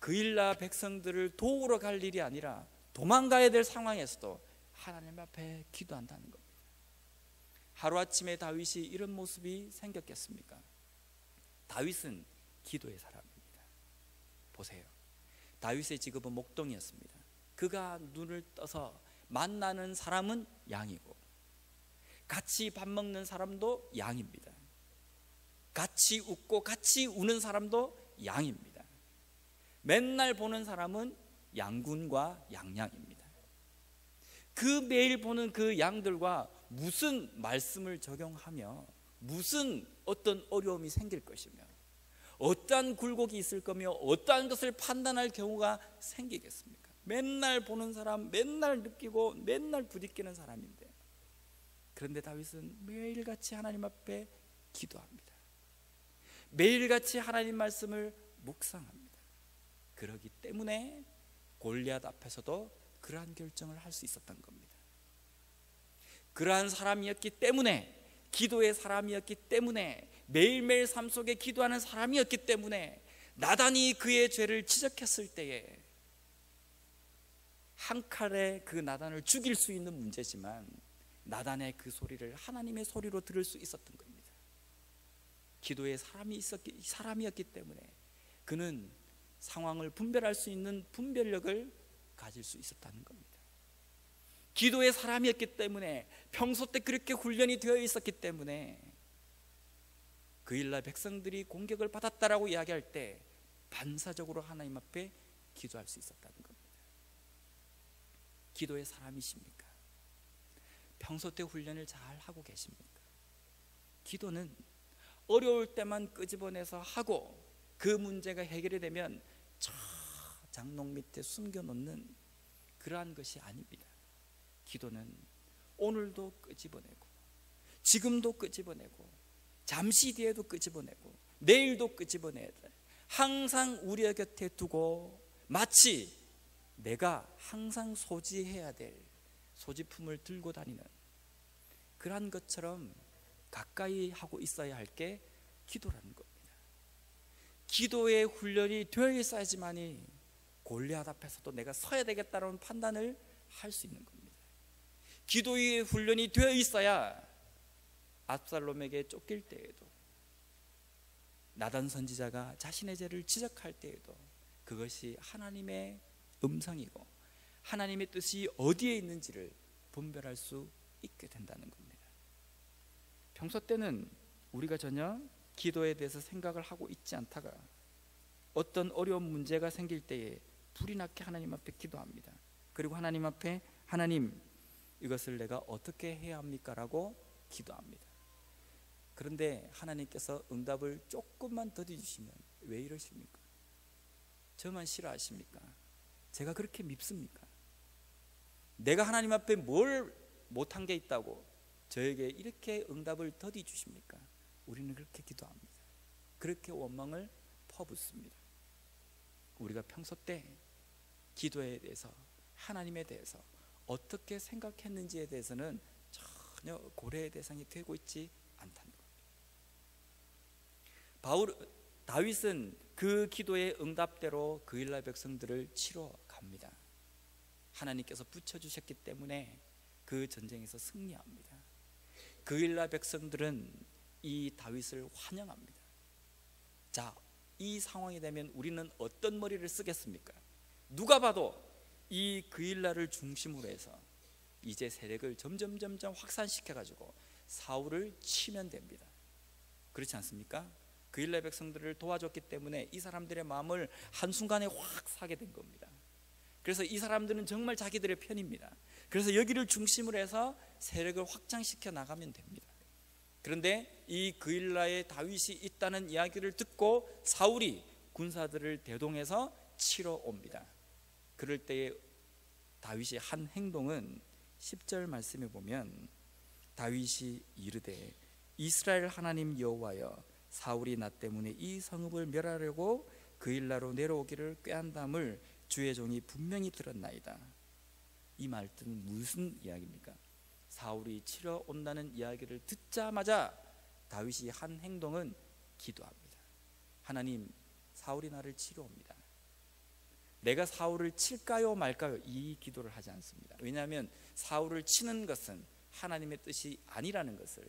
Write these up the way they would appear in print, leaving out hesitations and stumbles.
그일라 백성들을 도우러 갈 일이 아니라 도망가야 될 상황에서도 하나님 앞에 기도한다는 겁니다. 하루아침에 다윗이 이런 모습이 생겼겠습니까? 다윗은 기도의 사람입니다. 보세요. 다윗의 직업은 목동이었습니다. 그가 눈을 떠서 만나는 사람은 양이고, 같이 밥 먹는 사람도 양입니다. 같이 웃고 같이 우는 사람도 양입니다. 맨날 보는 사람은 양군과 양양입니다. 그 매일 보는 그 양들과 무슨 말씀을 적용하며 무슨 어떤 어려움이 생길 것이며 어떠한 굴곡이 있을 거며 어떠한 것을 판단할 경우가 생기겠습니까? 맨날 보는 사람, 맨날 느끼고 맨날 부딪히는 사람인데, 그런데 다윗은 매일같이 하나님 앞에 기도합니다. 매일같이 하나님 말씀을 묵상합니다. 그러기 때문에 골리앗 앞에서도 그러한 결정을 할 수 있었던 겁니다. 그러한 사람이었기 때문에, 기도의 사람이었기 때문에, 매일매일 삶 속에 기도하는 사람이었기 때문에 나단이 그의 죄를 지적했을 때에 한 칼에 그 나단을 죽일 수 있는 문제지만 나단의 그 소리를 하나님의 소리로 들을 수 있었던 겁니다. 기도의 사람이었기 때문에 그는 상황을 분별할 수 있는 분별력을 가질 수 있었다는 겁니다. 기도의 사람이었기 때문에, 평소 때 그렇게 훈련이 되어 있었기 때문에 그일라 백성들이 공격을 받았다라고 이야기할 때 반사적으로 하나님 앞에 기도할 수 있었다는 겁니다. 기도의 사람이십니까? 평소 때 훈련을 잘 하고 계십니까? 기도는 어려울 때만 끄집어내서 하고 그 문제가 해결이 되면 저 장롱 밑에 숨겨놓는 그러한 것이 아닙니다. 기도는 오늘도 끄집어내고, 지금도 끄집어내고, 잠시 뒤에도 끄집어내고, 내일도 끄집어내야 돼. 항상 우리 곁에 두고 마치 내가 항상 소지해야 될 소지품을 들고 다니는 그러한 것처럼 가까이 하고 있어야 할 게 기도라는 겁니다. 기도의 훈련이 되어 있어야지만이 골리앗 앞에서도 내가 서야 되겠다는 판단을 할 수 있는 겁니다. 기도의 훈련이 되어 있어야 압살롬에게 쫓길 때에도, 나단 선지자가 자신의 죄를 지적할 때에도 그것이 하나님의 음성이고 하나님의 뜻이 어디에 있는지를 분별할 수 있게 된다는 겁니다. 평소 때는 우리가 전혀 기도에 대해서 생각을 하고 있지 않다가 어떤 어려운 문제가 생길 때에 불이 나게 하나님 앞에 기도합니다. 그리고 하나님 앞에, 하나님, 이것을 내가 어떻게 해야 합니까? 라고 기도합니다. 그런데 하나님께서 응답을 조금만 더디주시면 왜 이러십니까? 저만 싫어하십니까? 제가 그렇게 밉습니까? 내가 하나님 앞에 뭘 못한 게 있다고 저에게 이렇게 응답을 더디 주십니까? 우리는 그렇게 기도합니다. 그렇게 원망을 퍼붓습니다. 우리가 평소 때 기도에 대해서, 하나님에 대해서 어떻게 생각했는지에 대해서는 전혀 고려의 대상이 되고 있지 않다는 겁니다. 다윗은 그 기도의 응답대로 그일라 백성들을 치러 갑니다. 하나님께서 붙여주셨기 때문에 그 전쟁에서 승리합니다. 그일라 백성들은 이 다윗을 환영합니다. 자, 이 상황이 되면 우리는 어떤 머리를 쓰겠습니까? 누가 봐도 이 그일라를 중심으로 해서 이제 세력을 점점 확산시켜 가지고 사울을 치면 됩니다. 그렇지 않습니까? 그일라 백성들을 도와줬기 때문에 이 사람들의 마음을 한순간에 확 사게 된 겁니다. 그래서 이 사람들은 정말 자기들의 편입니다. 그래서 여기를 중심으로 해서 세력을 확장시켜 나가면 됩니다. 그런데 이 그일라에 다윗이 있다는 이야기를 듣고 사울이 군사들을 대동해서 치러 옵니다. 그럴 때에 다윗이 한 행동은 10절 말씀에 보면, 다윗이 이르되 이스라엘 하나님 여호와여, 사울이 나 때문에 이 성읍을 멸하려고 그일라로 내려오기를 꾀한담을 주의 종이 분명히 들었나이다. 이 말들은 무슨 이야기입니까? 사울이 치러 온다는 이야기를 듣자마자 다윗이 한 행동은 기도합니다. 하나님, 사울이 나를 치러 옵니다. 내가 사울을 칠까요 말까요 이 기도를 하지 않습니다. 왜냐하면 사울을 치는 것은 하나님의 뜻이 아니라는 것을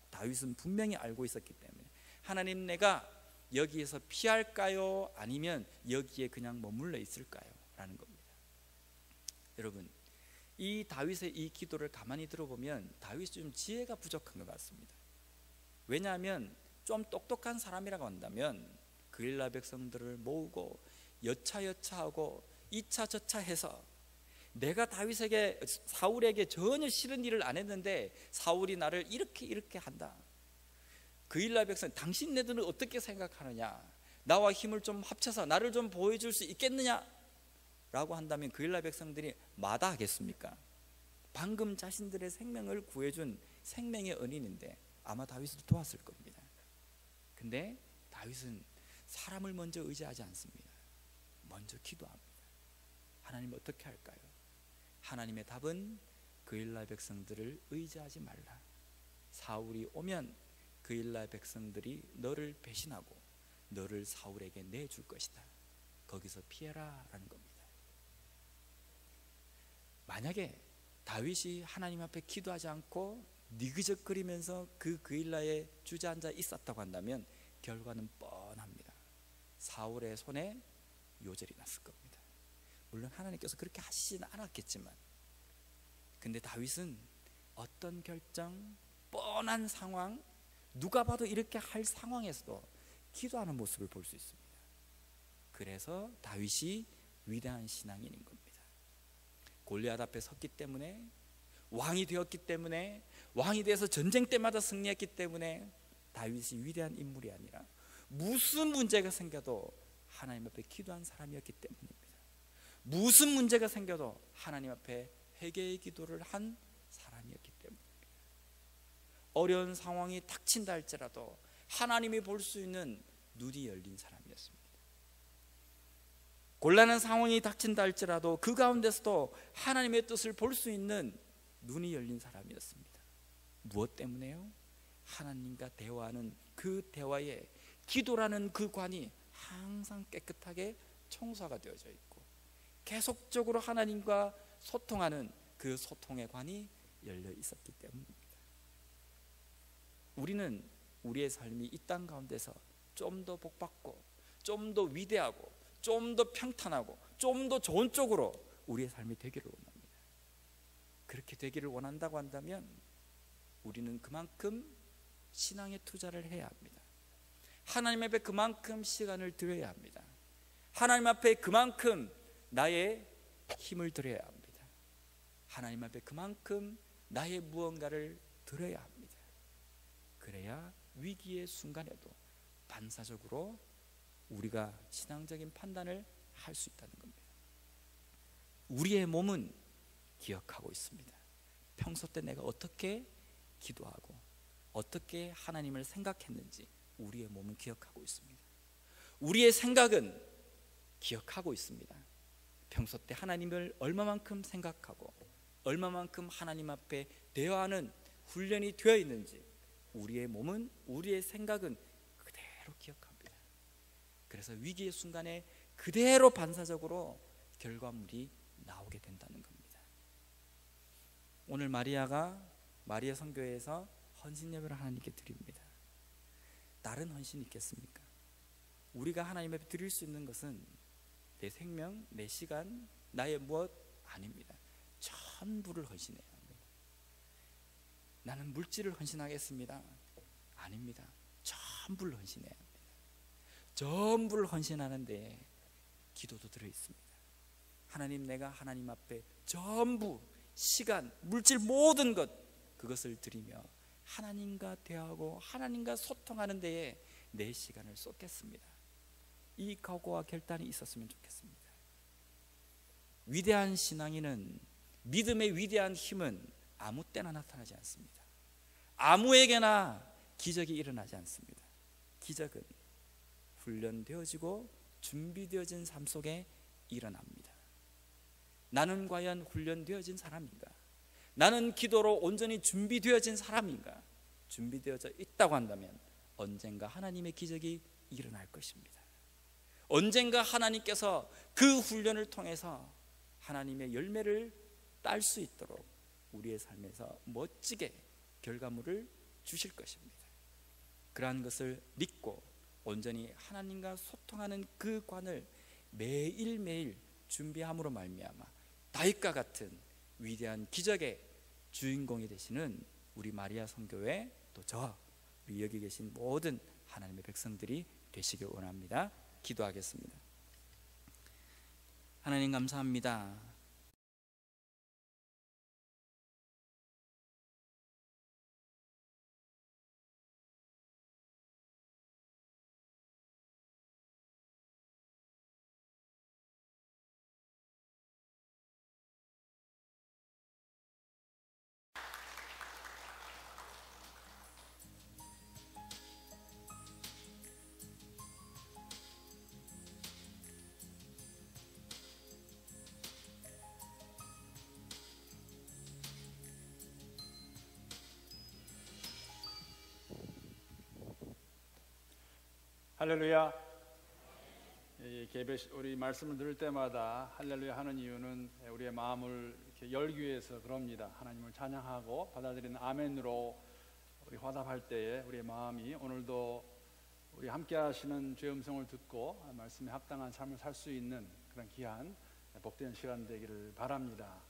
다윗은 분명히 알고 있었기 때문에 하나님, 내가 여기에서 피할까요 아니면 여기에 그냥 머물러 있을까요 라는 겁니다. 여러분, 이 다윗의 이 기도를 가만히 들어보면 다윗이 좀 지혜가 부족한 것 같습니다. 왜냐하면 좀 똑똑한 사람이라고 한다면 그일라 백성들을 모으고 여차여차하고 이차저차 해서 내가 다윗에게, 사울에게 전혀 싫은 일을 안 했는데 사울이 나를 이렇게 한다. 그일라 백성, 당신네들은 어떻게 생각하느냐, 나와 힘을 좀 합쳐서 나를 좀 보여줄 수 있겠느냐 라고 한다면 그일라 백성들이 마다하겠습니까? 방금 자신들의 생명을 구해준 생명의 은인인데 아마 다윗을 도왔을 겁니다. 근데 다윗은 사람을 먼저 의지하지 않습니다. 먼저 기도합니다. 하나님 어떻게 할까요? 하나님의 답은 그일라 백성들을 의지하지 말라. 사울이 오면 그일라 백성들이 너를 배신하고 너를 사울에게 내줄 것이다. 거기서 피해라 라는 겁니다. 만약에 다윗이 하나님 앞에 기도하지 않고 니그적거리면서 그일라에 주저앉아 있었다고 한다면 결과는 뻔합니다. 사울의 손에 요절이 났을 겁니다. 물론 하나님께서 그렇게 하시지는 않았겠지만, 근데 다윗은 어떤 결정, 뻔한 상황, 누가 봐도 이렇게 할 상황에서도 기도하는 모습을 볼 수 있습니다. 그래서 다윗이 위대한 신앙인인 겁니다. 골리앗 앞에 섰기 때문에, 왕이 되었기 때문에, 왕이 돼서 전쟁 때마다 승리했기 때문에 다윗이 위대한 인물이 아니라 무슨 문제가 생겨도 하나님 앞에 기도한 사람이었기 때문입니다. 무슨 문제가 생겨도 하나님 앞에 회개의 기도를 한 사람이었기 때문입니다. 어려운 상황이 닥친다 할지라도 하나님이 볼 수 있는 눈이 열린 사람이었습니다. 곤란한 상황이 닥친다 할지라도 그 가운데서도 하나님의 뜻을 볼 수 있는 눈이 열린 사람이었습니다. 무엇 때문에요? 하나님과 대화하는 그 대화에 기도라는 그 관이 항상 깨끗하게 청소가 되어져 있고 계속적으로 하나님과 소통하는 그 소통의 관이 열려 있었기 때문입니다. 우리는 우리의 삶이 이 땅 가운데서 좀 더 복받고 좀 더 위대하고 좀 더 평탄하고 좀 더 좋은 쪽으로 우리의 삶이 되기를 원합니다. 그렇게 되기를 원한다고 한다면 우리는 그만큼 신앙에 투자를 해야 합니다. 하나님 앞에 그만큼 시간을 들여야 합니다. 하나님 앞에 그만큼 나의 힘을 들여야 합니다. 하나님 앞에 그만큼 나의 무언가를 들여야 합니다. 그래야 위기의 순간에도 반사적으로 우리가 신앙적인 판단을 할 수 있다는 겁니다. 우리의 몸은 기억하고 있습니다. 평소 때 내가 어떻게 기도하고 어떻게 하나님을 생각했는지 우리의 몸은 기억하고 있습니다. 우리의 생각은 기억하고 있습니다. 평소 때 하나님을 얼마만큼 생각하고 얼마만큼 하나님 앞에 대화하는 훈련이 되어 있는지 우리의 몸은, 우리의 생각은 그대로 기억합니다. 그래서 위기의 순간에 그대로 반사적으로 결과물이 나오게 된다는 겁니다. 오늘 마리아 성교회에서 헌신 예배를 하나님께 드립니다. 다른 헌신이 있겠습니까? 우리가 하나님 앞에 드릴 수 있는 것은 내 생명, 내 시간, 나의 무엇 아닙니다. 전부를 헌신해야 합니다. 나는 물질을 헌신하겠습니다. 아닙니다. 전부를 헌신해야 합니다. 전부를 헌신하는데 기도도 들어있습니다. 하나님, 내가 하나님 앞에 전부 시간, 물질 모든 것 그것을 드리며 하나님과 대화하고 하나님과 소통하는 데에 내 시간을 쏟겠습니다. 이 각오와 결단이 있었으면 좋겠습니다. 위대한 신앙인은, 믿음의 위대한 힘은 아무 때나 나타나지 않습니다. 아무에게나 기적이 일어나지 않습니다. 기적은 훈련되어지고 준비되어진 삶 속에 일어납니다. 나는 과연 훈련되어진 사람인가? 나는 기도로 온전히 준비되어진 사람인가? 준비되어져 있다고 한다면 언젠가 하나님의 기적이 일어날 것입니다. 언젠가 하나님께서 그 훈련을 통해서 하나님의 열매를 딸 수 있도록 우리의 삶에서 멋지게 결과물을 주실 것입니다. 그러한 것을 믿고 온전히 하나님과 소통하는 그 관을 매일매일 준비함으로 말미암아 다윗과 같은 위대한 기적의 주인공이 되시는 우리 마리아 성교회, 또 저, 우리 여기 계신 모든 하나님의 백성들이 되시길 원합니다. 기도하겠습니다. 하나님 감사합니다. 할렐루야. 우리 말씀을 들을 때마다 할렐루야 하는 이유는 우리의 마음을 이렇게 열기 위해서 그럽니다. 하나님을 찬양하고 받아들이는 아멘으로 우리 화답할 때에 우리의 마음이 오늘도 우리 함께 하시는 주의 음성을 듣고 말씀에 합당한 삶을 살 수 있는 그런 귀한 복된 시간 되기를 바랍니다.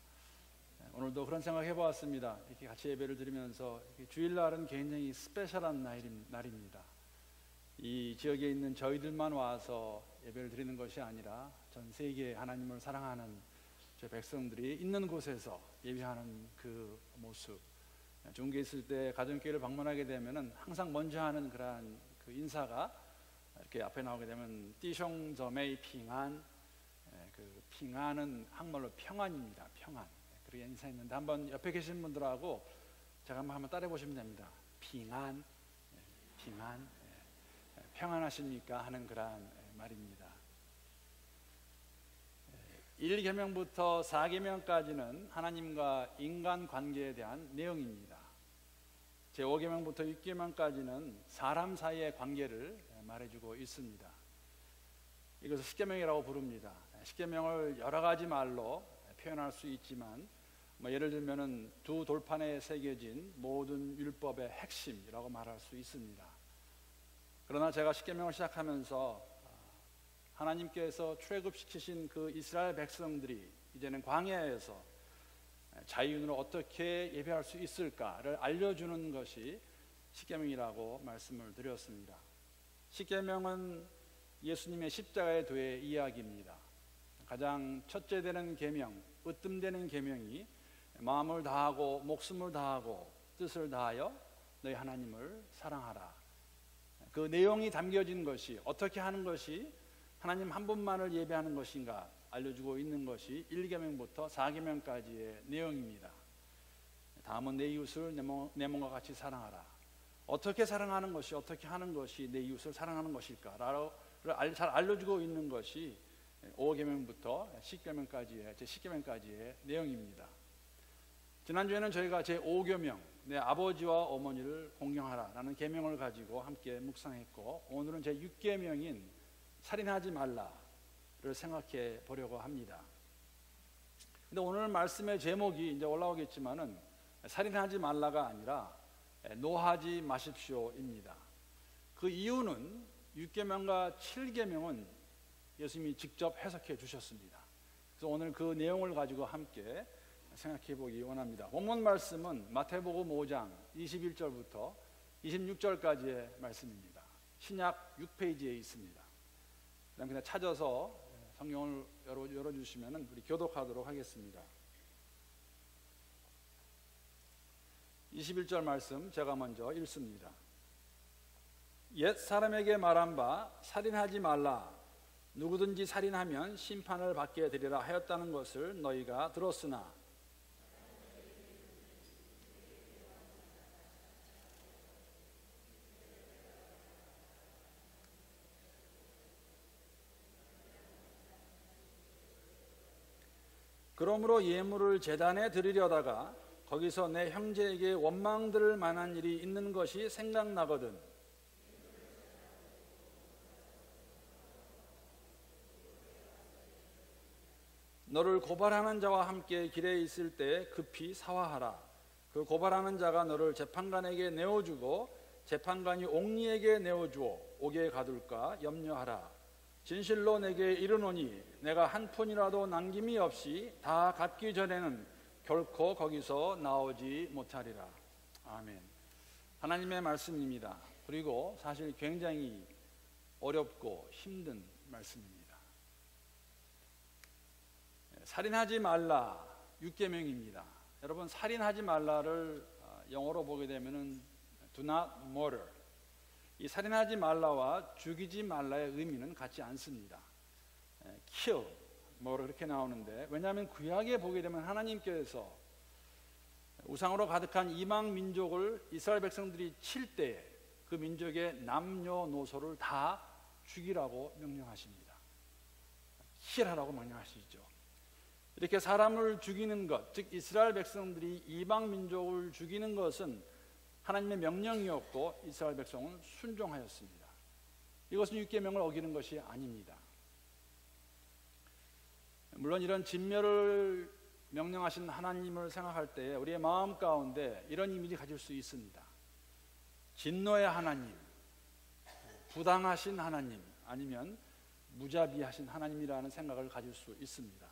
오늘도 그런 생각 해보았습니다. 이렇게 같이 예배를 드리면서 주일날은 굉장히 스페셜한 날입니다. 이 지역에 있는 저희들만 와서 예배를 드리는 것이 아니라 전 세계 하나님을 사랑하는 저 백성들이 있는 곳에서 예배하는 그 모습, 중국에 있을 때 가정교회를 방문하게 되면은 항상 먼저 하는 그러한 그 인사가 이렇게 앞에 나오게 되면 띠숑저메이 핑안, 그 핑안은 한국말로 평안입니다. 평안. 그렇게 인사했는데 한번 옆에 계신 분들하고 제가 한번 따라해 보시면 됩니다. 핑안, 핑안. 평안하십니까? 하는 그러한 말입니다. 1계명부터 4계명까지는 하나님과 인간 관계에 대한 내용입니다. 제5계명부터 6계명까지는 사람 사이의 관계를 말해주고 있습니다. 이것을 10계명이라고 부릅니다. 10계명을 여러 가지 말로 표현할 수 있지만 예를 들면 두 돌판에 새겨진 모든 율법의 핵심이라고 말할 수 있습니다. 그러나 제가 십계명을 시작하면서 하나님께서 출애굽시키신 그 이스라엘 백성들이 이제는 광야에서 자유인으로 어떻게 예배할 수 있을까를 알려주는 것이 십계명이라고 말씀을 드렸습니다. 십계명은 예수님의 십자가의 도의 이야기입니다. 가장 첫째 되는 계명, 으뜸되는 계명이 마음을 다하고 목숨을 다하고 뜻을 다하여 너희 하나님을 사랑하라. 그 내용이 담겨진 것이 어떻게 하는 것이 하나님 한 분만을 예배하는 것인가 알려주고 있는 것이 1계명부터 4계명까지의 내용입니다. 다음은 내 이웃을 내 몸과 같이 사랑하라. 어떻게 사랑하는 것이, 어떻게 하는 것이 내 이웃을 사랑하는 것일까를 잘 알려주고 있는 것이 5계명부터 10계명까지의 제10계명까지의 내용입니다. 지난주에는 저희가 제5계명, 내 아버지와 어머니를 공경하라 라는 계명을 가지고 함께 묵상했고, 오늘은 제6계명인 살인하지 말라를 생각해 보려고 합니다. 근데 오늘 말씀의 제목이 이제 올라오겠지만은 살인하지 말라가 아니라 노하지 마십시오입니다. 그 이유는 6계명과 7계명은 예수님이 직접 해석해 주셨습니다. 그래서 오늘 그 내용을 가지고 함께 생각해 보기 원합니다. 본문 말씀은 마태복음 5장 21절부터 26절까지의 말씀입니다. 신약 6페이지에 있습니다. 그냥 찾아서 성경을 열어주시면 우리 교독하도록 하겠습니다. 21절 말씀 제가 먼저 읽습니다. 옛 사람에게 말한 바 살인하지 말라. 누구든지 살인하면 심판을 받게 되리라 하였다는 것을 너희가 들었으나 그러므로 예물을 제단에 드리려다가 거기서 내 형제에게 원망 들을 만한 일이 있는 것이 생각나거든 너를 고발하는 자와 함께 길에 있을 때 급히 사화하라. 그 고발하는 자가 너를 재판관에게 내어주고 재판관이 옥리에게 내어주어 옥에 가둘까 염려하라. 진실로 내게 이르노니 내가 한 푼이라도 남김이 없이 다 갚기 전에는 결코 거기서 나오지 못하리라. 아멘. 하나님의 말씀입니다. 그리고 사실 굉장히 어렵고 힘든 말씀입니다. 살인하지 말라 6계명입니다. 여러분, 살인하지 말라를 영어로 보게 되면은 do not murder. 이 살인하지 말라와 죽이지 말라의 의미는 같지 않습니다. kill, 그렇게 나오는데, 왜냐하면 구약에 보게 되면 하나님께서 우상으로 가득한 이방 민족을 이스라엘 백성들이 칠 때에 그 민족의 남녀노소를 다 죽이라고 명령하십니다. kill하라고 명령하시죠. 이렇게 사람을 죽이는 것, 즉 이스라엘 백성들이 이방 민족을 죽이는 것은 하나님의 명령이었고 이스라엘 백성은 순종하였습니다. 이것은 율계명을 어기는 것이 아닙니다. 물론 이런 진멸을 명령하신 하나님을 생각할 때 우리의 마음 가운데 이런 이미지 가질 수 있습니다. 진노의 하나님, 부당하신 하나님, 아니면 무자비하신 하나님이라는 생각을 가질 수 있습니다.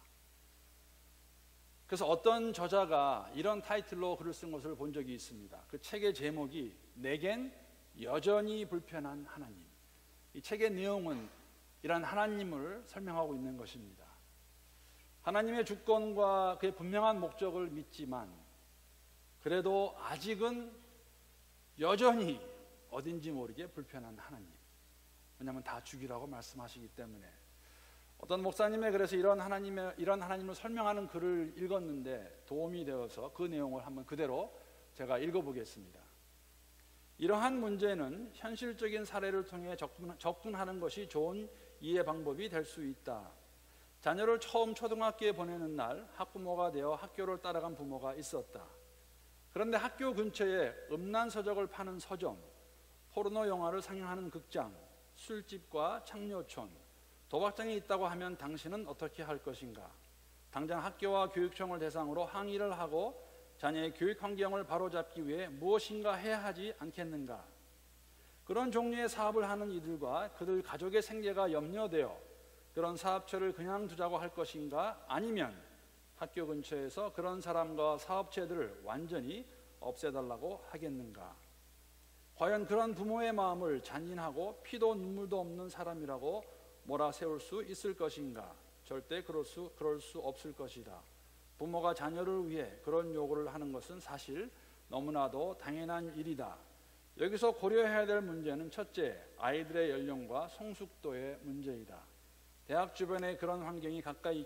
그래서 어떤 저자가 이런 타이틀로 글을 쓴 것을 본 적이 있습니다. 그 책의 제목이 내겐 여전히 불편한 하나님. 이 책의 내용은 이런 하나님을 설명하고 있는 것입니다. 하나님의 주권과 그의 분명한 목적을 믿지만 그래도 아직은 여전히 어딘지 모르게 불편한 하나님. 왜냐하면 다 죽이라고 말씀하시기 때문에. 어떤 목사님의 그래서 이런 하나님을 설명하는 글을 읽었는데 도움이 되어서 그 내용을 한번 그대로 제가 읽어보겠습니다. 이러한 문제는 현실적인 사례를 통해 접근하는 것이 좋은 이해 방법이 될 수 있다. 자녀를 처음 초등학교에 보내는 날 학부모가 되어 학교를 따라간 부모가 있었다. 그런데 학교 근처에 음란서적을 파는 서점, 포르노 영화를 상영하는 극장, 술집과 창녀촌, 도박장이 있다고 하면 당신은 어떻게 할 것인가? 당장 학교와 교육청을 대상으로 항의를 하고 자녀의 교육 환경을 바로잡기 위해 무엇인가 해야 하지 않겠는가? 그런 종류의 사업을 하는 이들과 그들 가족의 생계가 염려되어 그런 사업체를 그냥 두자고 할 것인가? 아니면 학교 근처에서 그런 사람과 사업체들을 완전히 없애달라고 하겠는가? 과연 그런 부모의 마음을 잔인하고 피도 눈물도 없는 사람이라고 몰아세울 수 있을 것인가? 절대 그럴 수 없을 것이다. 부모가 자녀를 위해 그런 요구를 하는 것은 사실 너무나도 당연한 일이다. 여기서 고려해야 될 문제는 첫째, 아이들의 연령과 성숙도의 문제이다. 대학 주변에 그런 환경이 가까이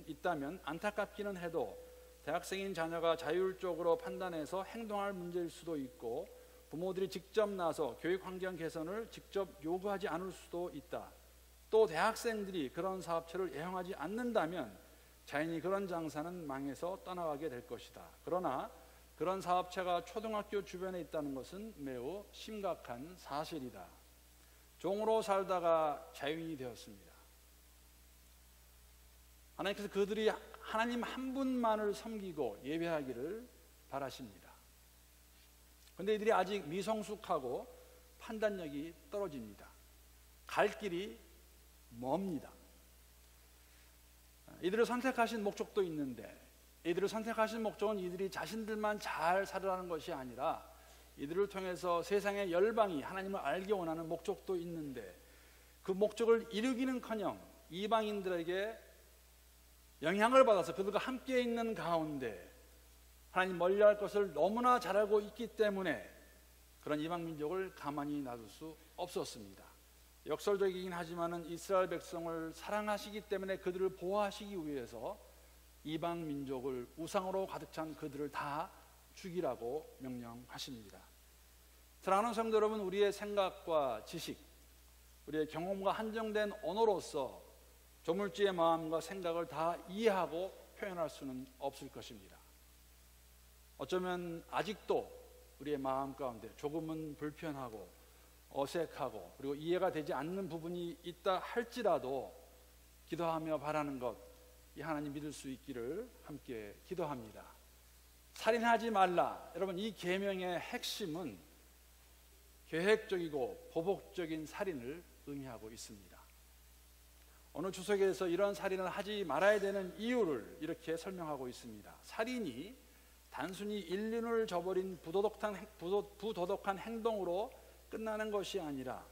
있다면 안타깝기는 해도 대학생인 자녀가 자율적으로 판단해서 행동할 문제일 수도 있고 부모들이 직접 나서 교육 환경 개선을 직접 요구하지 않을 수도 있다. 또 대학생들이 그런 사업체를 애용하지 않는다면 자연히 그런 장사는 망해서 떠나가게 될 것이다. 그러나 그런 사업체가 초등학교 주변에 있다는 것은 매우 심각한 사실이다. 종으로 살다가 자유인이 되었습니다. 하나님께서 그들이 하나님 한 분만을 섬기고 예배하기를 바라십니다. 그런데 이들이 아직 미성숙하고 판단력이 떨어집니다. 갈 길이 멉니다. 이들을 선택하신 목적도 있는데 이들을 선택하신 목적은 이들이 자신들만 잘 살아라는 것이 아니라 이들을 통해서 세상의 열방이 하나님을 알기 원하는 목적도 있는데 그 목적을 이루기는커녕 이방인들에게 영향을 받아서 그들과 함께 있는 가운데 하나님 멀리할 것을 너무나 잘 알고 있기 때문에 그런 이방 민족을 가만히 놔둘 수 없었습니다. 역설적이긴 하지만은 이스라엘 백성을 사랑하시기 때문에 그들을 보호하시기 위해서 이방 민족을 우상으로 가득 찬 그들을 다 죽이라고 명령하십니다. 사랑하는 성도 여러분, 우리의 생각과 지식, 우리의 경험과 한정된 언어로서 조물주의 마음과 생각을 다 이해하고 표현할 수는 없을 것입니다. 어쩌면 아직도 우리의 마음 가운데 조금은 불편하고 어색하고 그리고 이해가 되지 않는 부분이 있다 할지라도 기도하며 바라는 것, 이 하나님 믿을 수 있기를 함께 기도합니다. 살인하지 말라. 여러분, 이 계명의 핵심은 계획적이고 보복적인 살인을 의미하고 있습니다. 어느 주석에서 이런 살인을 하지 말아야 되는 이유를 이렇게 설명하고 있습니다. 살인이 단순히 인륜을 저버린 부도덕한 행동으로 끝나는 것이 아니라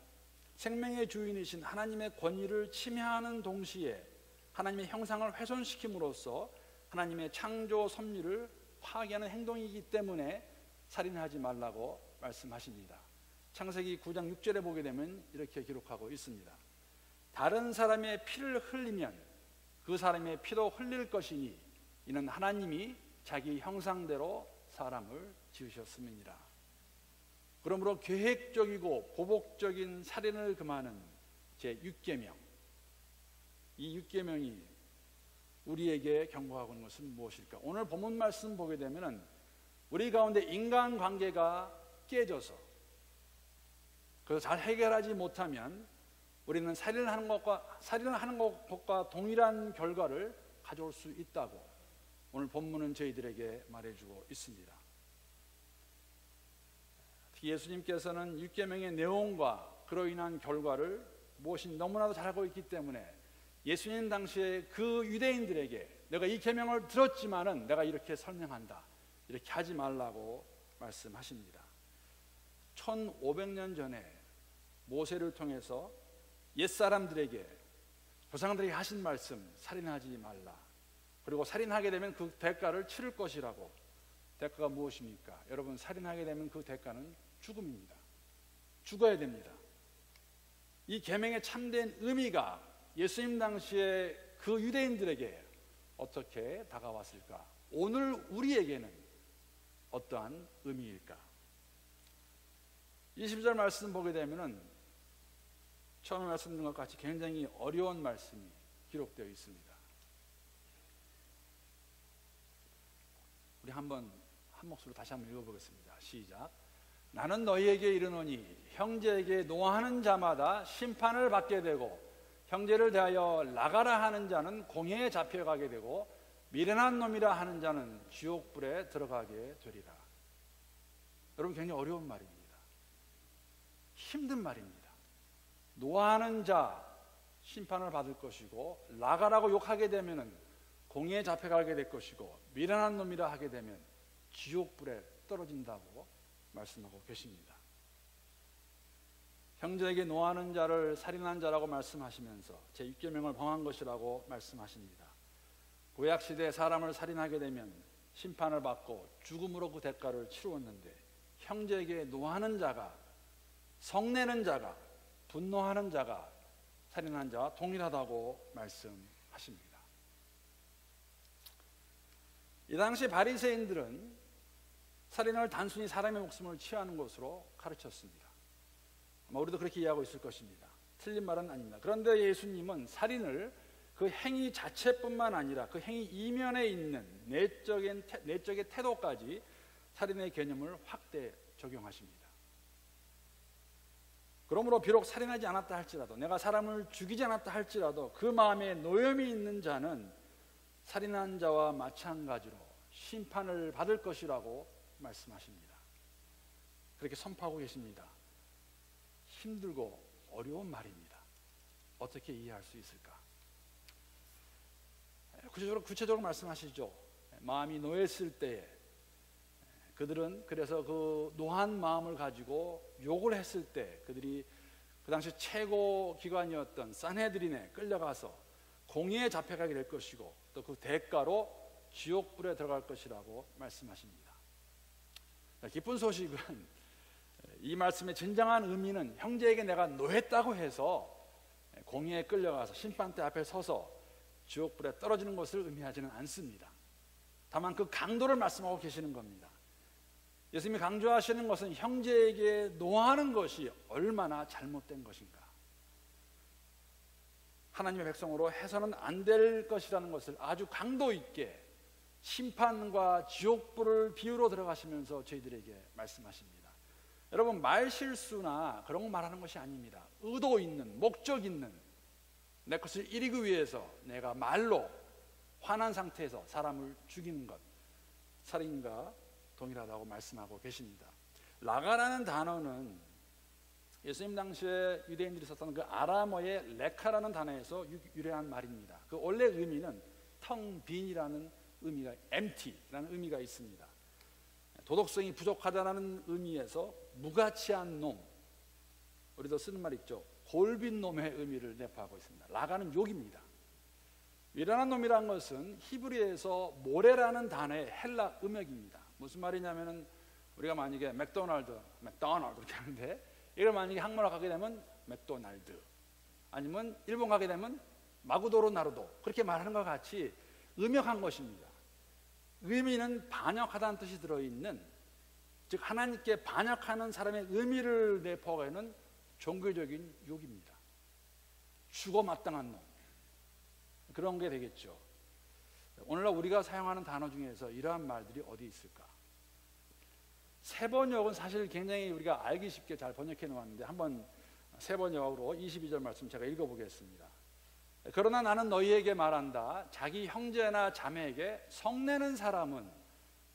생명의 주인이신 하나님의 권위를 침해하는 동시에 하나님의 형상을 훼손시킴으로써 하나님의 창조 섭리를 파괴하는 행동이기 때문에 살인하지 말라고 말씀하십니다. 창세기 9장 6절에 보게 되면 이렇게 기록하고 있습니다. 다른 사람의 피를 흘리면 그 사람의 피도 흘릴 것이니 이는 하나님이 자기 형상대로 사람을 지으셨음이니라. 그러므로 계획적이고 보복적인 살인을 금하는 제6계명, 이 6계명이 우리에게 경고하고 있는 것은 무엇일까? 오늘 본문 말씀 보게 되면 우리 가운데 인간관계가 깨져서 그래서 잘 해결하지 못하면 우리는 살인을 하는 것과 동일한 결과를 가져올 수 있다고 오늘 본문은 저희들에게 말해주고 있습니다. 특히 예수님께서는 6계명의 내용과 그로 인한 결과를 무엇인지 너무나도 잘 알고 있기 때문에 예수님 당시에 그 유대인들에게 내가 이 계명을 들었지만은 내가 이렇게 설명한다, 이렇게 하지 말라고 말씀하십니다. 1500년 전에 모세를 통해서 옛사람들에게, 조상들에게 하신 말씀, 살인하지 말라. 그리고 살인하게 되면 그 대가를 치를 것이라고. 대가가 무엇입니까? 여러분, 살인하게 되면 그 대가는 죽음입니다. 죽어야 됩니다. 이 계명의 참된 의미가 예수님 당시에 그 유대인들에게 어떻게 다가왔을까? 오늘 우리에게는 어떠한 의미일까? 20절 말씀 보게 되면은 처음에 말씀드린 것 같이 굉장히 어려운 말씀이 기록되어 있습니다. 우리 한 목소리로 다시 한번 읽어보겠습니다. 시작. 나는 너희에게 이르노니 형제에게 노하는 자마다 심판을 받게 되고 형제를 대하여 나가라 하는 자는 공회에 잡혀가게 되고 미련한 놈이라 하는 자는 지옥불에 들어가게 되리라. 여러분, 굉장히 어려운 말입니다. 힘든 말입니다. 노하는 자 심판을 받을 것이고 나가라고 욕하게 되면 공회에 잡혀가게 될 것이고 미련한 놈이라 하게 되면 지옥불에 떨어진다고 말씀하고 계십니다. 형제에게 노하는 자를 살인한 자라고 말씀하시면서 제6계명을 범한 것이라고 말씀하십니다. 구약시대에 사람을 살인하게 되면 심판을 받고 죽음으로 그 대가를 치루었는데 형제에게 노하는 자가, 성내는 자가, 분노하는 자가 살인한 자와 동일하다고 말씀하십니다. 이 당시 바리새인들은 살인을 단순히 사람의 목숨을 취하는 것으로 가르쳤습니다. 아마 우리도 그렇게 이해하고 있을 것입니다. 틀린 말은 아닙니다. 그런데 예수님은 살인을 그 행위 자체뿐만 아니라 그 행위 이면에 있는 내적의 태도까지 살인의 개념을 확대 적용하십니다. 그러므로 비록 살인하지 않았다 할지라도, 내가 사람을 죽이지 않았다 할지라도 그 마음에 노염이 있는 자는 살인한 자와 마찬가지로 심판을 받을 것이라고 말씀하십니다. 그렇게 선포하고 계십니다. 힘들고 어려운 말입니다. 어떻게 이해할 수 있을까? 구체적으로 말씀하시죠. 마음이 노했을 때에 그들은 그래서 그 노한 마음을 가지고 욕을 했을 때 그들이 그 당시 최고 기관이었던 산헤드린에 끌려가서 공회에 잡혀가게 될 것이고 또 그 대가로 지옥불에 들어갈 것이라고 말씀하십니다. 기쁜 소식은 이 말씀의 진정한 의미는 형제에게 내가 노했다고 해서 공회에 끌려가서 심판대 앞에 서서 지옥불에 떨어지는 것을 의미하지는 않습니다. 다만 그 강도를 말씀하고 계시는 겁니다. 예수님이 강조하시는 것은 형제에게 노하는 것이 얼마나 잘못된 것인가, 하나님의 백성으로 해서는 안 될 것이라는 것을 아주 강도 있게 심판과 지옥불을 비유로 들어가시면서 저희들에게 말씀하십니다. 여러분, 말실수나 그런 거 말하는 것이 아닙니다. 의도 있는, 목적 있는, 내 것을 이루기 위해서 내가 말로 화난 상태에서 사람을 죽이는 것, 살인과 동일하다고 말씀하고 계십니다. 라가라는 단어는 예수님 당시에 유대인들이 썼던 그 아람어의 레카라는 단어에서 유래한 말입니다. 그 원래 의미는 텅 빈이라는 의미가, empty라는 의미가 있습니다. 도덕성이 부족하다는 의미에서 무가치한 놈, 우리도 쓰는 말 있죠. 골빈 놈의 의미를 내포하고 있습니다. 라가는 욕입니다. 미련한 놈이라는 것은 히브리에서 모레라는 단어의 헬라 음역입니다. 무슨 말이냐면은 우리가 만약에 맥도날드 이렇게 하는데, 이걸 만약에 한국말로 가게 되면 맥도날드, 아니면 일본 가게 되면 마구도로 나루도, 그렇게 말하는 것 같이 음역한 것입니다. 의미는 반역하다는 뜻이 들어있는, 즉 하나님께 반역하는 사람의 의미를 내포하고 있는 종교적인 욕입니다. 죽어 마땅한 놈, 그런 게 되겠죠. 오늘날 우리가 사용하는 단어 중에서 이러한 말들이 어디 있을까? 세번역은 사실 굉장히 우리가 알기 쉽게 잘 번역해 놓았는데, 한번 세번역으로 22절 말씀 제가 읽어보겠습니다. 그러나 나는 너희에게 말한다. 자기 형제나 자매에게 성내는 사람은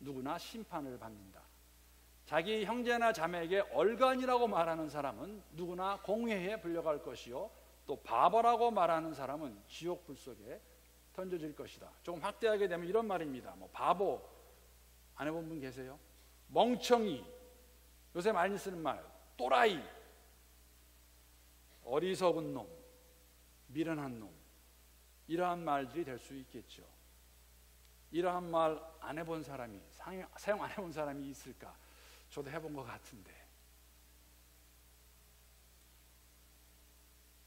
누구나 심판을 받는다. 자기 형제나 자매에게 얼간이라고 말하는 사람은 누구나 공회에 불려갈 것이요, 또 바보라고 말하는 사람은 지옥 불 속에 던져질 것이다. 조금 확대하게 되면 이런 말입니다. 뭐 바보 안 해본 분 계세요? 멍청이, 요새 많이 쓰는 말, 또라이, 어리석은 놈, 미련한 놈, 이러한 말들이 될 수 있겠죠. 이러한 말 안 해본 사람이, 사용 안 해본 사람이 있을까? 저도 해본 것 같은데,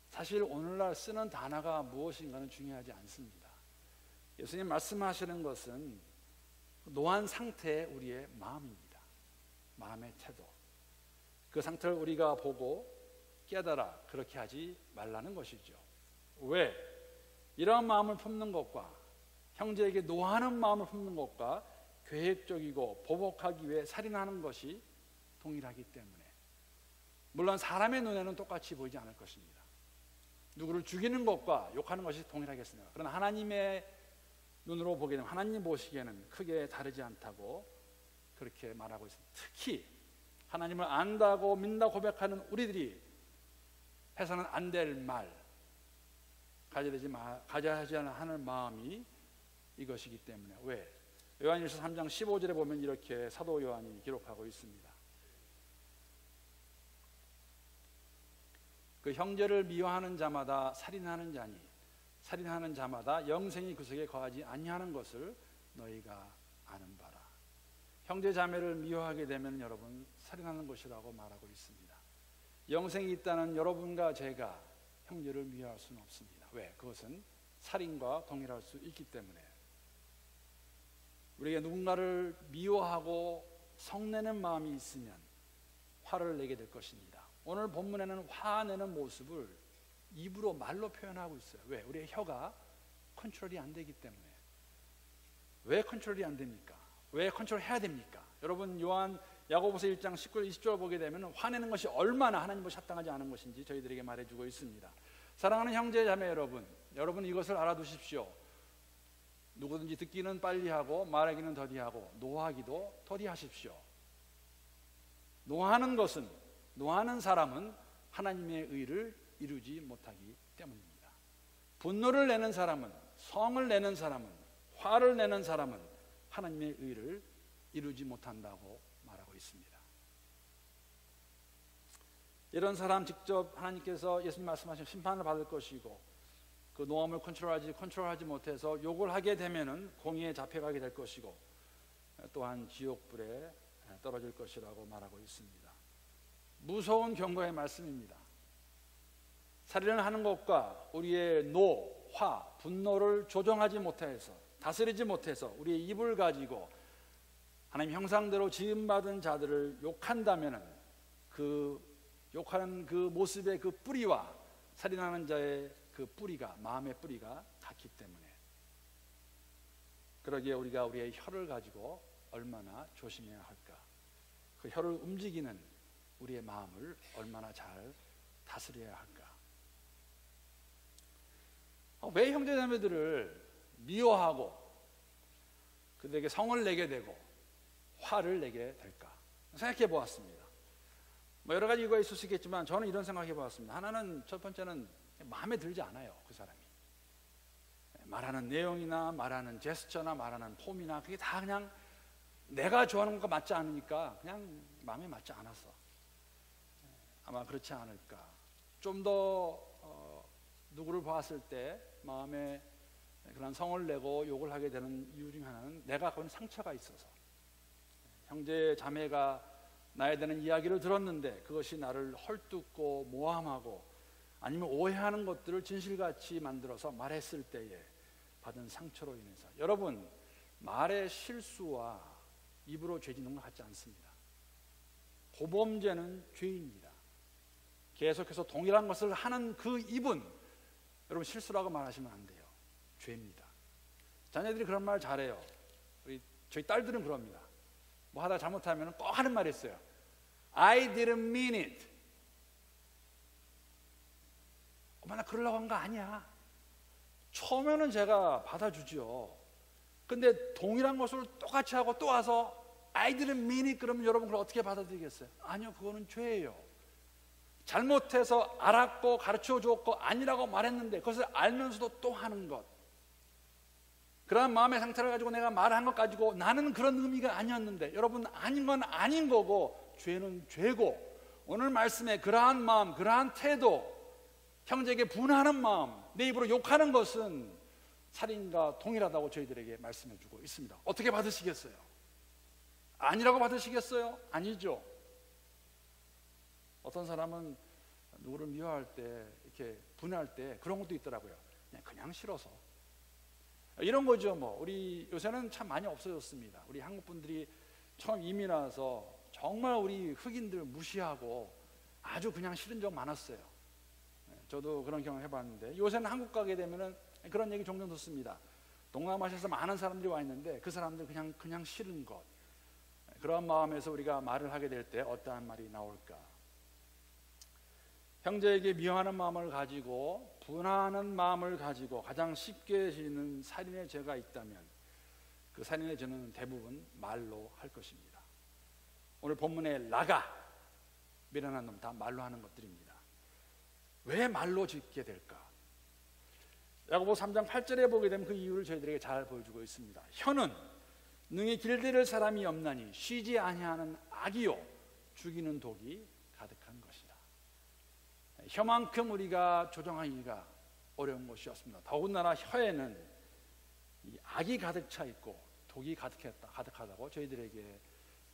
사실 오늘날 쓰는 단어가 무엇인가는 중요하지 않습니다. 예수님 말씀하시는 것은 노한 상태의 우리의 마음입니다. 마음의 태도, 그 상태를 우리가 보고 깨달아 그렇게 하지 말라는 것이죠. 왜? 이러한 마음을 품는 것과 형제에게 노하는 마음을 품는 것과 계획적이고 보복하기 위해 살인하는 것이 동일하기 때문에, 물론 사람의 눈에는 똑같이 보이지 않을 것입니다. 누구를 죽이는 것과 욕하는 것이 동일하겠습니다. 그러나 하나님의 눈으로 보게 되면, 하나님 보시기에는 크게 다르지 않다고 그렇게 말하고 있습니다. 특히 하나님을 안다고 믿는다 고백하는 우리들이 해서는 안 될 말, 가져야 하지 않는 마음이 이것이기 때문에. 왜? 요한일서 3장 15절에 보면 이렇게 사도 요한이 기록하고 있습니다. 그 형제를 미워하는 자마다 살인하는 자니, 살인하는 자마다 영생이 그 속에 거하지 아니하는 것을 너희가 아는 바라. 형제 자매를 미워하게 되면 여러분 살인하는 것이라고 말하고 있습니다. 영생이 있다는 여러분과 제가 형제를 미워할 수는 없습니다. 왜? 그것은 살인과 동일할 수 있기 때문에. 우리가 누군가를 미워하고 성내는 마음이 있으면 화를 내게 될 것입니다. 오늘 본문에는 화내는 모습을 입으로, 말로 표현하고 있어요. 왜? 우리의 혀가 컨트롤이 안 되기 때문에. 왜 컨트롤이 안 됩니까? 왜 컨트롤해야 됩니까? 여러분, 야고보서 1장 19절 20절 보게 되면 화내는 것이 얼마나 하나님보다 합당하지 않은 것인지 저희들에게 말해주고 있습니다. 사랑하는 형제 자매 여러분 이것을 알아두십시오. 누구든지 듣기는 빨리 하고 말하기는 더디하고 노하기도 더디하십시오. 노하는 사람은 하나님의 의를 이루지 못하기 때문입니다. 분노를 내는 사람은, 성을 내는 사람은, 화를 내는 사람은 하나님의 의를 이루지 못한다고 말하고 있습니다. 이런 사람 직접 하나님께서 예수님 말씀하신 심판을 받을 것이고, 그 노함을 컨트롤하지 못해서 욕을 하게 되면은 공의에 잡혀가게 될 것이고, 또한 지옥불에 떨어질 것이라고 말하고 있습니다. 무서운 경고의 말씀입니다. 살인을 하는 것과 우리의 화, 분노를 조정하지 못해서, 다스리지 못해서 우리의 입을 가지고 하나님 형상대로 지음받은 자들을 욕한다면 그 욕하는 그 모습의 그 뿌리와 살인하는 자의 그 뿌리가, 마음의 뿌리가 같기 때문에, 그러기에 우리가 우리의 혀를 가지고 얼마나 조심해야 할까? 그 혀를 움직이는 우리의 마음을 얼마나 잘 다스려야 할까? 왜 형제자매들을 미워하고 그들에게 성을 내게 되고 화를 내게 될까 생각해 보았습니다. 뭐 여러 가지 이유가 있을 수 있겠지만 저는 이런 생각해 보았습니다. 하나는, 첫 번째는 마음에 들지 않아요. 그 사람이 말하는 내용이나 말하는 제스처나 말하는 폼이나 그게 다 그냥 내가 좋아하는 것과 맞지 않으니까 그냥 마음에 맞지 않아서 아마 그렇지 않을까. 좀 더 누구를 봤을 때 마음에 그런 성을 내고 욕을 하게 되는 이유 중 하나는 내가 갖고 있는 상처가 있어서, 형제 자매가 나에 대한 이야기를 들었는데 그것이 나를 헐뜯고 모함하고 아니면 오해하는 것들을 진실같이 만들어서 말했을 때에 받은 상처로 인해서. 여러분, 말의 실수와 입으로 죄 짓는 것 같지 않습니다. 고범죄는 죄입니다. 계속해서 동일한 것을 하는 그 입은 여러분 실수라고 말하시면 안 돼요. 죄입니다. 자녀들이 그런 말 잘해요. 저희 딸들은 그럽니다. 뭐 하다 잘못하면 꼭 하는 말이 있어요. I didn't mean it. 엄마, 나 그러려고 한 거 아니야. 처음에는 제가 받아주죠. 근데 동일한 것을 똑같이 하고 또 와서 I didn't mean it 그러면 여러분 그걸 어떻게 받아들이겠어요? 아니요, 그거는 죄예요. 잘못해서 알았고 가르쳐 주었고 아니라고 말했는데 그것을 알면서도 또 하는 것, 그러한 마음의 상태를 가지고 내가 말한 것 가지고 나는 그런 의미가 아니었는데, 여러분, 아닌 건 아닌 거고 죄는 죄고, 오늘 말씀에 그러한 마음, 그러한 태도, 형제에게 분하는 마음, 내 입으로 욕하는 것은 살인과 동일하다고 저희들에게 말씀해 주고 있습니다. 어떻게 받으시겠어요? 아니라고 받으시겠어요? 아니죠. 어떤 사람은 누구를 미워할 때, 이렇게 분할 때 그런 것도 있더라고요. 그냥 싫어서. 이런 거죠. 뭐 우리 요새는 참 많이 없어졌습니다. 우리 한국 분들이 처음 이민 와서 정말 우리 흑인들 무시하고 아주 그냥 싫은 적 많았어요. 저도 그런 경험 해봤는데, 요새는 한국 가게 되면은 그런 얘기 종종 듣습니다. 동남아시아에서 많은 사람들이 와 있는데 그 사람들 그냥 싫은 것. 그런 마음에서 우리가 말을 하게 될 때 어떠한 말이 나올까? 형제에게 미워하는 마음을 가지고, 분하는 마음을 가지고 가장 쉽게 지는 살인의 죄가 있다면 그 살인의 죄는 대부분 말로 할 것입니다. 오늘 본문의 라가, 미련한 놈, 다 말로 하는 것들입니다. 왜 말로 짓게 될까? 야고보 3장 8절에 보게 되면 그 이유를 저희들에게 잘 보여주고 있습니다. 혀는 능히 길들일 사람이 없나니 쉬지 아니하는 악이요 죽이는 독이 가득한 것이라. 혀만큼 우리가 조정하기가 어려운 것이 없습니다. 더군다나 혀에는 이 악이 가득 차 있고 독이 가득하다고 저희들에게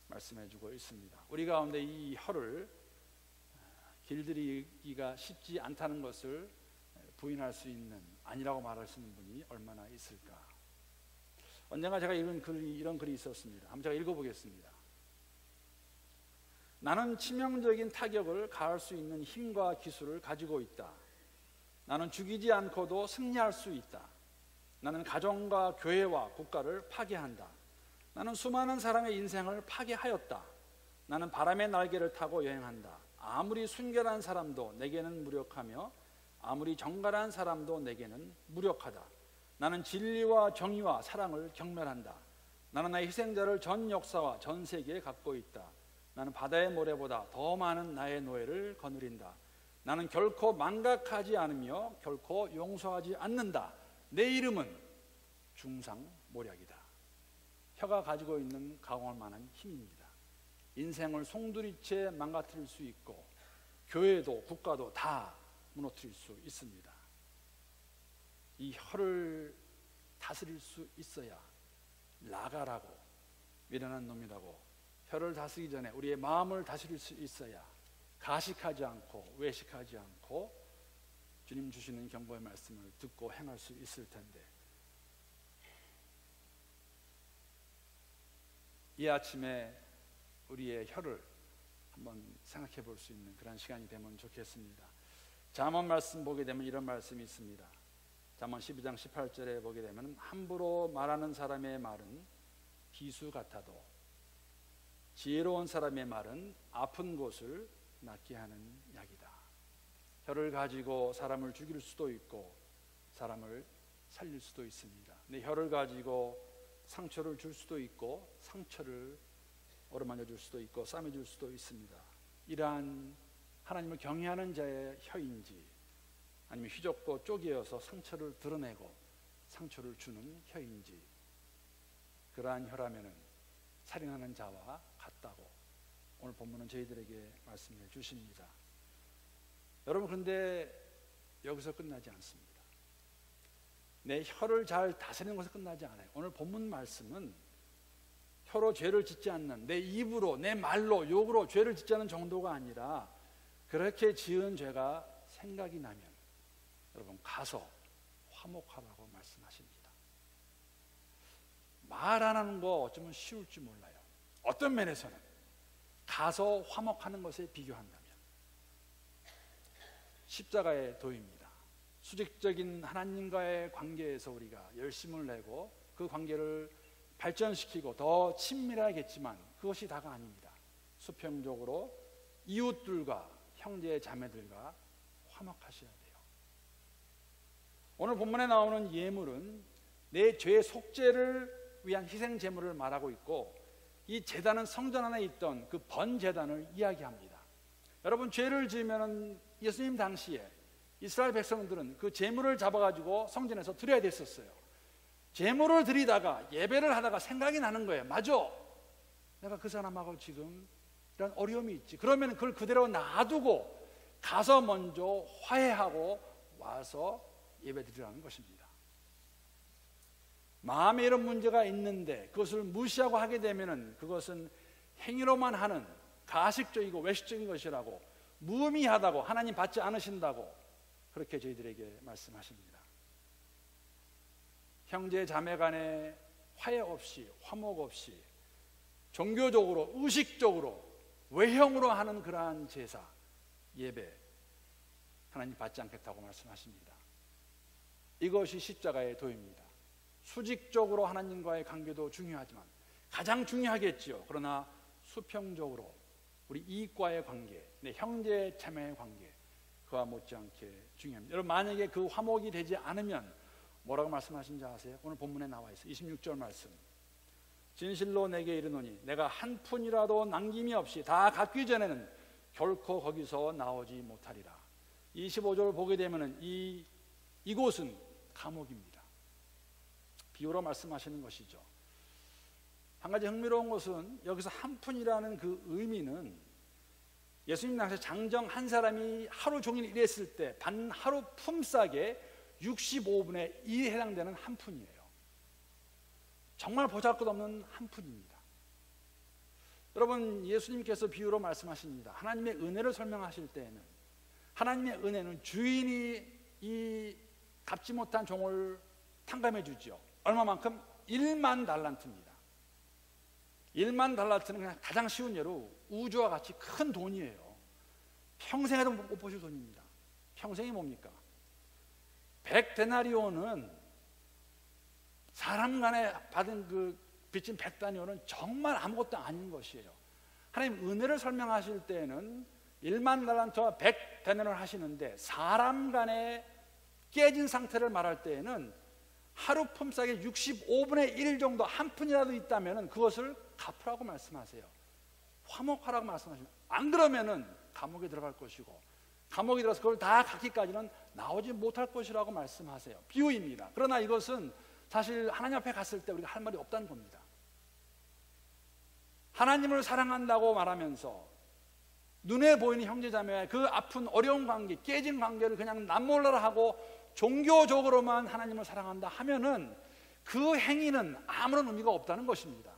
말씀해주고 있습니다. 우리 가운데 이 혀를 길들이기가 쉽지 않다는 것을 부인할 수 있는, 아니라고 말할 수 있는 분이 얼마나 있을까? 언젠가 제가 읽은 이런 글이 있었습니다. 한번 제가 읽어보겠습니다. 나는 치명적인 타격을 가할 수 있는 힘과 기술을 가지고 있다. 나는 죽이지 않고도 승리할 수 있다. 나는 가정과 교회와 국가를 파괴한다. 나는 수많은 사람의 인생을 파괴하였다. 나는 바람의 날개를 타고 여행한다. 아무리 순결한 사람도 내게는 무력하며 아무리 정갈한 사람도 내게는 무력하다. 나는 진리와 정의와 사랑을 경멸한다. 나는 나의 희생자를 전 역사와 전 세계에 갖고 있다. 나는 바다의 모래보다 더 많은 나의 노예를 거느린다. 나는 결코 망각하지 않으며 결코 용서하지 않는다. 내 이름은 중상모략이다. 혀가 가지고 있는 가공할 만한 힘입니다. 인생을 송두리째 망가뜨릴 수 있고 교회도 국가도 다 무너뜨릴 수 있습니다. 이 혀를 다스릴 수 있어야 라가라고, 미련한 놈이라고, 혀를 다스리기 전에 우리의 마음을 다스릴 수 있어야 가식하지 않고 외식하지 않고 주님 주시는 경고의 말씀을 듣고 행할 수 있을 텐데, 이 아침에 우리의 혀를 한번 생각해 볼 수 있는 그런 시간이 되면 좋겠습니다. 잠언 말씀 보게 되면 이런 말씀이 있습니다. 잠언 12장 18절에 보게 되면 함부로 말하는 사람의 말은 비수 같아도 지혜로운 사람의 말은 아픈 곳을 낫게 하는 약이다. 혀를 가지고 사람을 죽일 수도 있고 사람을 살릴 수도 있습니다. 내 혀를 가지고 상처를 줄 수도 있고 상처를 어루만져 줄 수도 있고 싸매 줄 수도 있습니다. 이러한 하나님을 경외하는 자의 혀인지 아니면 휘젓고 쪼개어서 상처를 드러내고 상처를 주는 혀인지, 그러한 혀라면은 살인하는 자와 같다고 오늘 본문은 저희들에게 말씀해 주십니다. 여러분, 그런데 여기서 끝나지 않습니다. 내 혀를 잘 다스리는 것에서 끝나지 않아요. 오늘 본문 말씀은 혀로 죄를 짓지 않는, 내 입으로 내 말로 욕으로 죄를 짓지 않는 정도가 아니라 그렇게 지은 죄가 생각이 나면 여러분 가서 화목하라고 말씀하십니다. 말 안 하는 거 어쩌면 쉬울지 몰라요. 어떤 면에서는 가서 화목하는 것에 비교한다면 십자가의 도입니다. 수직적인 하나님과의 관계에서 우리가 열심을 내고 그 관계를 발전시키고 더 친밀하겠지만 그것이 다가 아닙니다. 수평적으로 이웃들과 형제 자매들과 화목하셔야 돼요. 오늘 본문에 나오는 예물은 내 죄의 속죄를 위한 희생 제물을 말하고 있고, 이 제단은 성전 안에 있던 그 번제단을 이야기합니다. 여러분, 죄를 지으면 예수님 당시에 이스라엘 백성들은 그 제물을 잡아가지고 성전에서 드려야 됐었어요. 제물을 드리다가 예배를 하다가 생각이 나는 거예요. 맞아, 내가 그 사람하고 지금 이런 어려움이 있지. 그러면 그걸 그대로 놔두고 가서 먼저 화해하고 와서 예배 드리라는 것입니다. 마음에 이런 문제가 있는데 그것을 무시하고 하게 되면 그것은 행위로만 하는 가식적이고 외식적인 것이라고, 무의미하다고, 하나님 받지 않으신다고 그렇게 저희들에게 말씀하십니다. 형제 자매 간에 화해 없이, 화목 없이 종교적으로, 의식적으로, 외형으로 하는 그러한 제사, 예배, 하나님 받지 않겠다고 말씀하십니다. 이것이 십자가의 도입니다. 수직적으로 하나님과의 관계도 중요하지만 가장 중요하겠지요. 그러나 수평적으로 우리 이익과의 관계, 내 형제 자매의 관계, 그와 못지않게 중요합니다. 여러분, 만약에 그 화목이 되지 않으면 뭐라고 말씀하신지 아세요? 오늘 본문에 나와 있어요. 26절 말씀. 진실로 내게 이르노니 내가 한 푼이라도 남김이 없이 다 갚기 전에는 결코 거기서 나오지 못하리라. 25절을 보게 되면 이곳은 감옥입니다. 비유로 말씀하시는 것이죠. 한 가지 흥미로운 것은 여기서 한 푼이라는 그 의미는 예수님 당시 장정 한 사람이 하루 종일 일했을 때 받는 하루 품삯의 65분의 1에 해당되는 한 푼이에요. 정말 보잘것없는 한 푼입니다. 여러분, 예수님께서 비유로 말씀하십니다. 하나님의 은혜를 설명하실 때에는 하나님의 은혜는 주인이 이 갚지 못한 종을 탕감해 주죠. 얼마만큼? 1만 달란트입니다. 1만 달란트는 그냥 가장 쉬운 예로 우주와 같이 큰 돈이에요. 평생에도 못 보실 돈입니다. 평생이 뭡니까? 100데나리온은 사람 간에 받은 그 빚진 100데나리온은 정말 아무것도 아닌 것이에요. 하나님 은혜를 설명하실 때는 1만 달란트와 100데나리온을 하시는데, 사람 간에 깨진 상태를 말할 때에는 하루 품삯의 65분의 1 정도, 한 푼이라도 있다면 그것을 갚으라고 말씀하세요. 화목하라고 말씀하십니다. 안 그러면은 감옥에 들어갈 것이고, 감옥에 들어가서 그걸 다 갚기까지는 나오지 못할 것이라고 말씀하세요. 비유입니다. 그러나 이것은 사실 하나님 앞에 갔을 때 우리가 할 말이 없다는 겁니다. 하나님을 사랑한다고 말하면서 눈에 보이는 형제자매와의 그 아픈 어려운 관계, 깨진 관계를 그냥 남몰라라 하고 종교적으로만 하나님을 사랑한다 하면은 그 행위는 아무런 의미가 없다는 것입니다.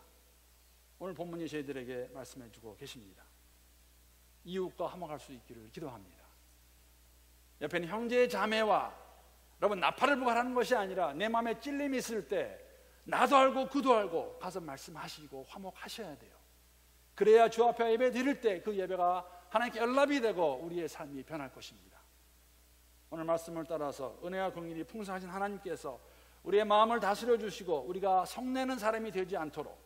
오늘 본문이 저희들에게 말씀해 주고 계십니다. 이웃과 화목할 수 있기를 기도합니다. 옆에 있는 형제 자매와 여러분, 나팔을 보고 하라는 것이 아니라 내 마음에 찔림이 있을 때 나도 알고 그도 알고 가서 말씀하시고 화목하셔야 돼요. 그래야 주 앞에 예배 드릴 때 그 예배가 하나님께 연락이 되고 우리의 삶이 변할 것입니다. 오늘 말씀을 따라서 은혜와 긍휼이 풍성하신 하나님께서 우리의 마음을 다스려 주시고 우리가 성내는 사람이 되지 않도록,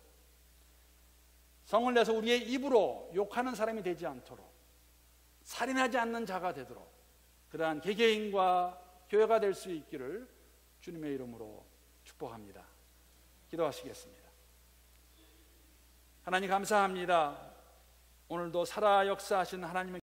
성을 내서 우리의 입으로 욕하는 사람이 되지 않도록, 살인하지 않는 자가 되도록 그러한 개개인과 교회가 될 수 있기를 주님의 이름으로 축복합니다. 기도하시겠습니다. 하나님 감사합니다. 오늘도 살아 역사하신 하나님의